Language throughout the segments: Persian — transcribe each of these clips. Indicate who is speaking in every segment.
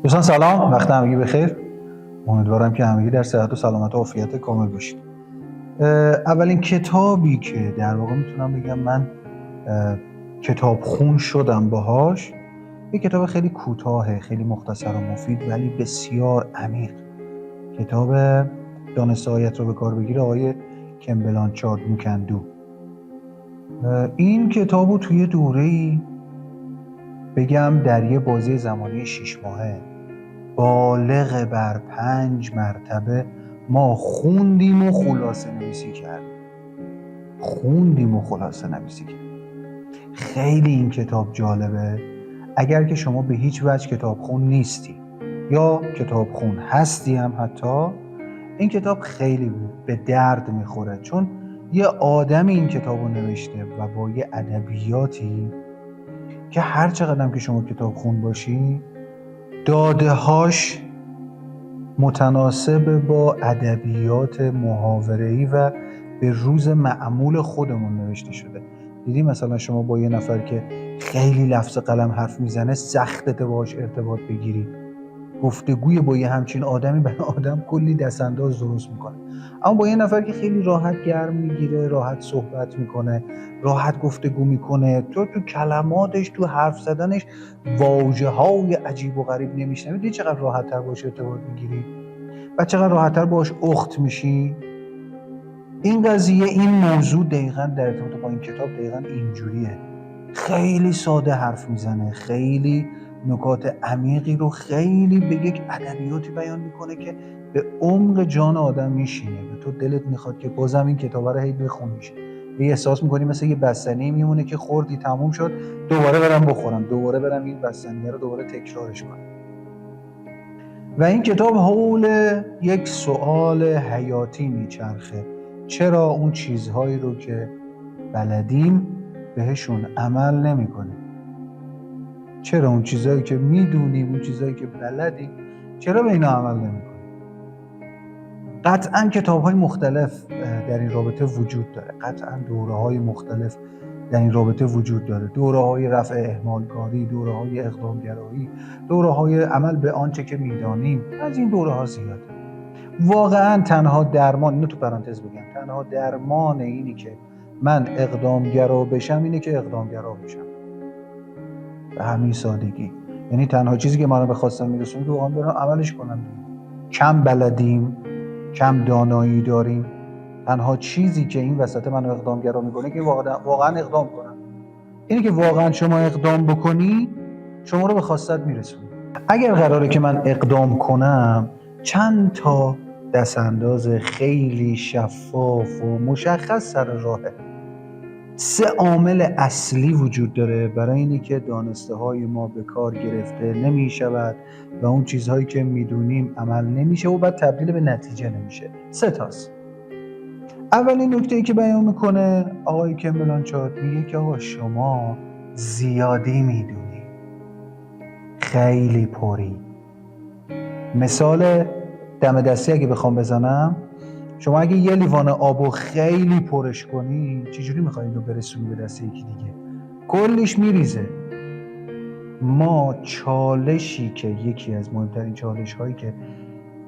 Speaker 1: دوستان سلام، وقت همگی بخیر. امیدوارم که همگی در صحت و سلامت و عافیت کامل باشید. اولین کتابی که در واقع میتونم بگم من کتاب خون شدم باهاش، یک کتاب خیلی کوتاه، خیلی مختصر و مفید ولی بسیار عمیق. کتاب دانست آیت رو به کار بگیر آقای کن بلانچارد موکندو. این کتابو توی دوره‌ای بگم در یه بازی زمانی 6 ماهه بالغ بر 5 مرتبه ما خوندیم و خلاصه نویسی کردیم. خیلی این کتاب جالبه. اگر که شما به هیچ وجه کتاب خون نیستی یا کتاب خون هستی هم حتی، این کتاب خیلی به درد میخوره، چون یه آدمی این کتاب رو نوشته و با یه ادبیاتی که هر چقدر که شما کتاب خون باشی داده هاش متناسب با ادبیات محاوره‌ای و به روز معمول خودمون نوشته شده. دیدی مثلا شما با یه نفر که خیلی لفظ قلم حرف میزنه سختته باهاش ارتباط بگیری. گفتگوی با یه همچین آدمی برای آدم کلی دستانداز درست میکنه. اما با یه نفر که خیلی راحت گرم میگیره، راحت صحبت میکنه، راحت گفتگو میکنه، تو کلماتش، تو حرف زدنش واژه‌های عجیب و غریب نمیشنوی، دیدی چقدر راحت‌تر باهاش ارتباط میگیری و چقدر راحت‌تر باهاش اخت میشی. این قضیه، این موضوع دقیقاً در ارتباط با این کتاب دقیقاً اینجوریه. خیلی ساده حرف میزنه، خیلی نکات عمیقی رو خیلی به یک ادبیاتی بیان میکنه که به عمق جان آدم میشینه و تو دلت میخواد که بازم این کتابه رو هی بخونیش. یه احساس میکنی مثل یه بستنی میمونه که خوردی تموم شد، دوباره برم بخورم، دوباره برم این بستنیه رو دوباره تکرارش کنم. و این کتاب حول یک سوال حیاتی میچرخه: چرا اون چیزهایی رو که بلدیم بهشون عمل نمی‌کنیم؟ چرا اون چیزهایی که میدونیم، اون چیزهایی که بلدیم، چرا به اینا عمل نمی‌کنیم؟ قطعاً کتاب‌های مختلف در این رابطه وجود داره. قطعاً دوره‌های مختلف در این رابطه وجود داره. دوره‌های رفع اهمالکاری، دوره‌های اقدامگرایی، دوره‌های عمل به آنچه که می‌دانیم. از این دوره‌ها زیاده. واقعاً تنها درمان، اینو تو پرانتز بگم، تنها درمان اینی که من اقدامگرا بشم اینه که اقدامگرا بشم. به همین سادگی. یعنی تنها چیزی که منو به خواستم میرسونه که واقعا برم عملش کنم. کم بلدیم، کم دانایی داریم. تنها چیزی که این وسط منو اقدامگرا میکنه که واقعا اقدام کنم. اینی که واقعا شما اقدام بکنی شما رو به خواستت میرسونه. اگر قراره که من اقدام کنم، چند تا دستانداز خیلی شفاف و مشخص سر راهه. 3 عامل اصلی وجود داره برای اینی که دانسته های ما به کار گرفته نمی شود و اون چیزهایی که میدونیم عمل نمیشه و بعد تبدیل به نتیجه نمیشه. 3 تاست. اولین نکته‌ای که بیان میکنه آقای کن بلانچارد میگه که آقا شما زیادی میدونی، خیلی پری. مثال دم دستی اگه بخوام بزنم، شما اگه یه لیوان آبو خیلی پرش کنی چجوری میخوایی اینو برسونی به دست یکی دیگه؟ کلش میریزه. ما چالشی که یکی از مهمترین چالش هایی که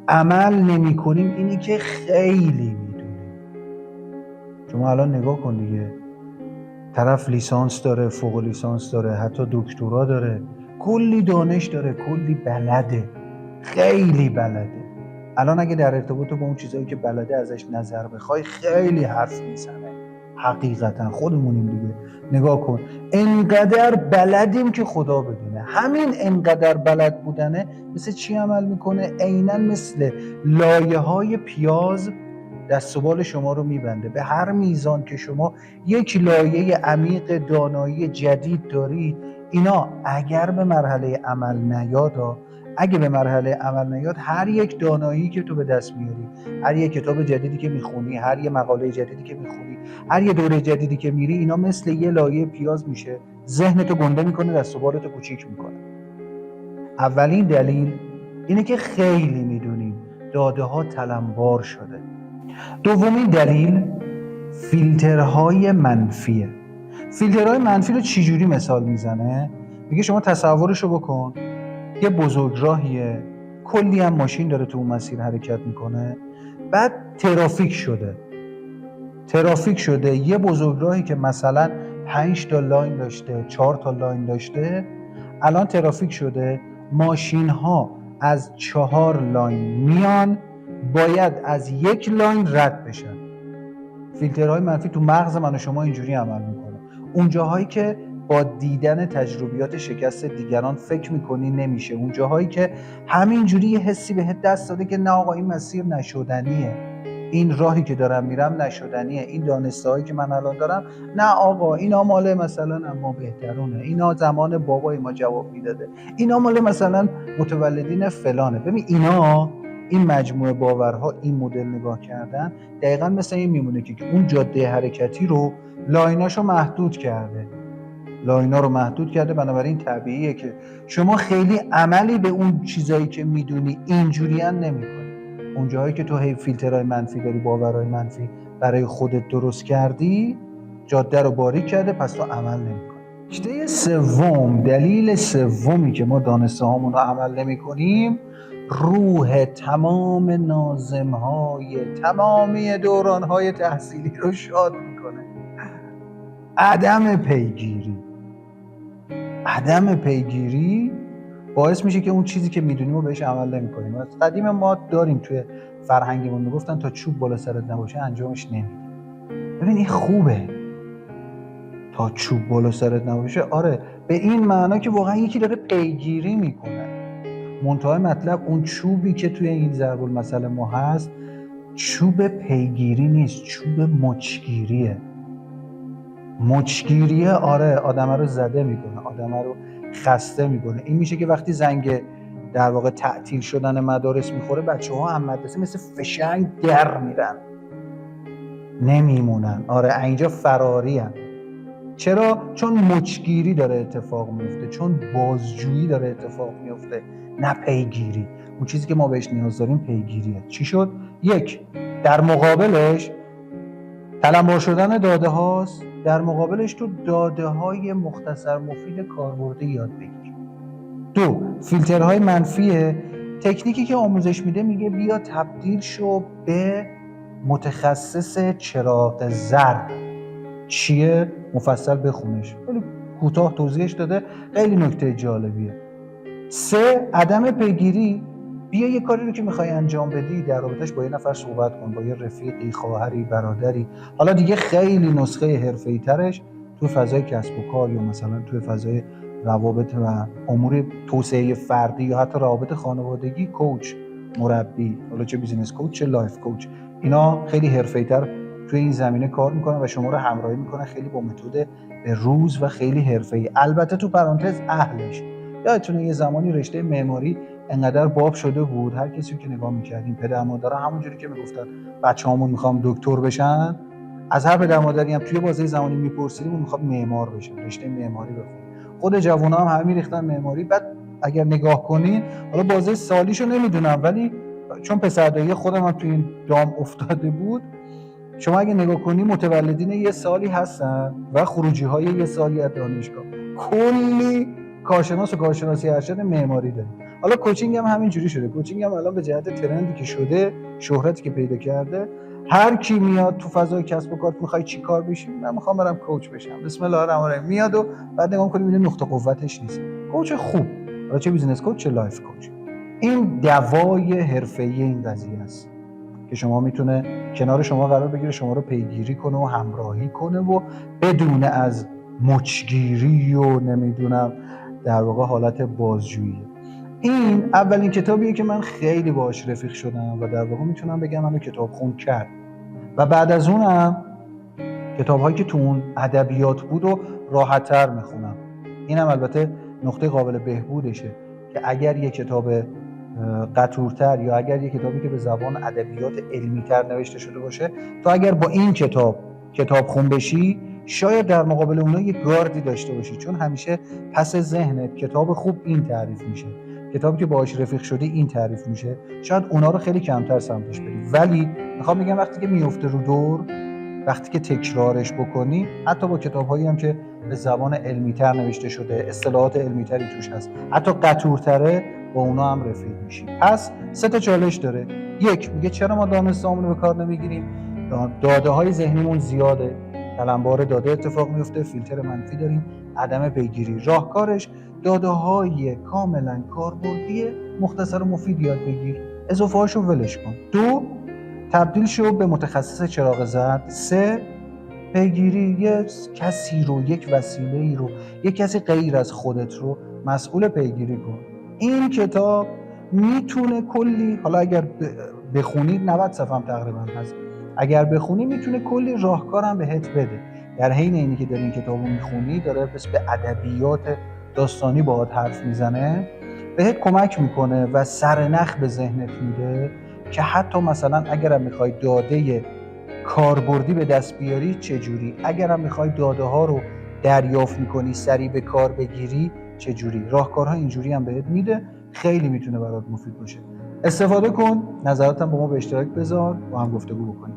Speaker 1: عمل نمی کنیم اینی که خیلی میدونیم. شما الان نگاه کن دیگه، طرف لیسانس داره، فوق لیسانس داره، حتی دکترا داره، کلی دانش داره، کلی بلده، خیلی بلده. الان اگه در ارتباط با اون چیزایی که بلده ازش نظر بخوای خیلی حرف میزنه. حقیقتا خودمونیم دیگه. نگاه کن، انقدر بلدیم که خدا بدونه. همین انقدر بلد بودنه مثل چی عمل میکنه؟ عیناً مثل لایه های پیاز دست و بال شما رو میبنده. به هر میزان که شما یک لایه عمیق دانایی جدید دارید، اینا اگر به مرحله عمل نیاد، هر یک دانایی که تو به دست میاری، هر یک کتاب جدیدی که میخونی، هر یک مقاله جدیدی که میخونی، هر یک دوره جدیدی که میری، اینا مثل یه لایه پیاز میشه، ذهنتو گنده میکنه، دست و بالتو کوچیک میکنه. اولین دلیل اینه که خیلی میدونیم، داده ها تلمبار شده. دومین دلیل فیلترهای منفیه. فیلترهای منفی رو چجوری مثال میزنه؟ میگه شما تصورشو بکن یه بزرگراهیه، کلی هم ماشین داره تو اون مسیر حرکت میکنه، بعد ترافیک شده یه بزرگراهی که مثلا 5 تا لاین داشته، 4 تا لاین داشته، الان ترافیک شده، ماشین ها از 4 لاین میان، باید از 1 لاین رد بشن. فیلترهای منفی تو مغز من و شما اینجوری عمل میکنه. اون جاهایی که با دیدن تجربیات شکست دیگران فکر میکنی نمیشه، اون جاهایی که همینجوری یه حسی بهت دست داده که نه آقا این مسیر نشدنیه، این راهی که دارم میرم نشدنیه، این دانسته هایی که من الان دارم نه آقا اینا مال مثلا اما بهترونه، اینا زمان بابای ما جواب میداده، اینا مال مثلا متولدین فلانه. ببین اینا، این مجموعه باورها، این مدل نگاه کردن دقیقاً مثل این میمونه که اون جاده حرکتی رو لایناشو محدود کرده، بنابراین طبیعیه که شما خیلی عملی به اون چیزایی که میدونی اینجوریان نمی‌کنی. اون جاهایی که تو فیلترهای منفی داری، باورهای منفی برای خودت درست کردی، جاده رو باریک کرده، پس تو عمل نمی‌کنی. دلیل سومی که ما دانسته هامون رو عمل نمی‌کنیم، روح تمام ناظم‌های تمامی دوران‌های تحصیلی رو شاد می‌کنه. عدم پیگیری باعث میشه که اون چیزی که میدونیم رو بهش عمل نمی‌کنیم. از قدیم ما داریم توی فرهنگمون میگفتن تا چوب بالا سرت نباشه انجامش نمیدی. ببین این خوبه، تا چوب بالا سرت نباشه، آره، به این معنا که واقعا یکی داره پیگیری میکنه. منتهای مطلب اون چوبی که توی این ضرب المثل ما هست چوب پیگیری نیست، چوب مچگیریه. آره، آدمه رو زده میکنه، آدمه رو خسته میکنه. این میشه که وقتی زنگ در واقع تعطیل شدن مدارس میخوره، بچه‌ها هم مدرسه مثل فشنگ در میرن، نمیمونن. آره، اینجا فراری هن. چرا؟ چون مچگیری داره اتفاق میفته، چون بازجویی داره اتفاق میفته، نه پیگیری. اون چیزی که ما بهش نیاز داریم پیگیریه. چی شد؟ یک، در مقابلش تلمبار شدن داده هاست، در مقابلش تو داده های مختصر مفید کاربردی یاد بگیر. دو، فیلترهای منفیه. تکنیکی که آموزش میده میگه بیا تبدیل شو به متخصص چراغ زرد. چیه؟ مفصل بخونش، خیلی کوتاه توضیحش داده، خیلی نکته جالبیه. سه، عدم پیگیری. بیا یه کاری رو که میخوای انجام بدی در رابطش با یه نفر صحبت کن، با یه رفیقی، خواهری، برادری. حالا دیگه خیلی نسخه حرفه‌ای ترش تو فضای کسب و کار یا مثلا تو فضای روابط و امور توسعه فردی یا حتی روابط خانوادگی، کوچ، مربی، حالا چه بیزینس کوچ چه لایف کوچ، اینا خیلی حرفه‌ای تر توی این زمینه کار میکنن و شما رو همراهی میکنن، خیلی با متد به روز و خیلی حرفه‌ای. البته تو پرانتز اهلش. یادتونه یه زمانی رشته معماری انقدر باب شده بود، هر کسی که نگاه می‌کردیم پدر مادر همونجوری که میگفتن بچه‌هامون میخوام دکتر بشن، از هر پدر مادری هم توی بازه زمانی میپرسیدیم اون میخواد معمار بشه، رشته معماری بخونه. خود جوونا هم همه میریختن معماری. بعد اگر نگاه کنین، حالا بازه سالیشو نمیدونم، ولی چون پسردایی خودم هم توی این دام افتاده بود، شما اگه نگاه کنی متولدین یه سالی هستن و خروجی‌های یه سالی از دانشگاه، کلی کارشناس و کارشناسی ارشد معماری داریم. حالا کوچینگ هم همین جوری شده. کوچینگ هم الان به جهت ترندی که شده، شهرتی که پیدا کرده، هر کی میاد تو فضای کسب و کار میخوای چی کار بشی، من میخوام برم کوچ بشم، بسم الله الرحمن الرحیم، میاد و بعد نگاه کنیم این نقطه قوتش نیست. کوچ خوب، حالا چه بیزینس کوچ چه لایف کوچ، این دوای حرفه‌ای این قضیه است که شما میتونه کنار شما قرار بگیره، شما رو پیگیری کنه و همراهی کنه و بدون از مچگیری و نمیدونم در واقع حالت بازجویی. این اولین کتابیه که من خیلی باهاش رفیق شدم و در واقع میتونم بگم منو کتاب خون کرد و بعد از اونم کتاب‌هایی که تو اون ادبیات بود و راحت‌تر میخونم. اینم البته نقطه قابل بهبودشه که اگر یه کتاب قطورتر یا اگر یه کتابی که به زبان ادبیات علمی‌تر نوشته شده باشه، تو اگر با این کتاب خون بشی، شاید در مقابل اونها یه گاردی داشته باشی، چون همیشه پس ذهنت کتاب خوب این تعریف میشه، کتابی که باهاش رفیق شدی این تعریف میشه، شاید اونا رو خیلی کمتر سمتش بری. ولی میخوام بگم وقتی که میفته رو دور، وقتی که تکرارش بکنی، حتی با کتاب‌هایی هم که به زبان علمی‌تر نوشته شده، اصطلاحات علمی‌تری توش هست، حتی قطورتره، با اونا هم رفیق میشی. پس 3 تا چالش داره. یک، میگه چرا ما دانسته‌مون رو به کار نمیگیریم؟ داده‌های ذهنیمون زیاده، تلمبار داده اتفاق میفته، فیلتر منفی داریم، عدم پیگیری. راهکارش داده‌های کاملا کاربردی مختصر و مفید یاد بگیر، اضافه‌هاشو ولش کن. 2، تبدیل شو به متخصص چراغ زرد. 3، پیگیری یک کسی رو، یک وسیله‌ای رو، یک کسی غیر از خودت رو مسئول پیگیری کن. این کتاب میتونه کلی، حالا اگر بخونی 90 صفحه هم تقریبا هست، اگر بخونی میتونه کلی راهکار هم بهت بده. در حین اینی که داری این کتابو میخونی، داره بس به ادبیات داستانی باهات حرف میزنه، بهت کمک میکنه و سرنخ به ذهنت میده که حتی مثلا اگرم میخوای داده کاربردی به دست بیاری چجوری، اگرم میخوای داده ها رو دریافت میکنی سریع به کار بگیری چجوری. راهکارها اینجوری هم بهت میده، خیلی میتونه برات مفید باشه. استفاده کن، نظراتم با ما به اشتراک بذار، با هم گفتگو بکنیم.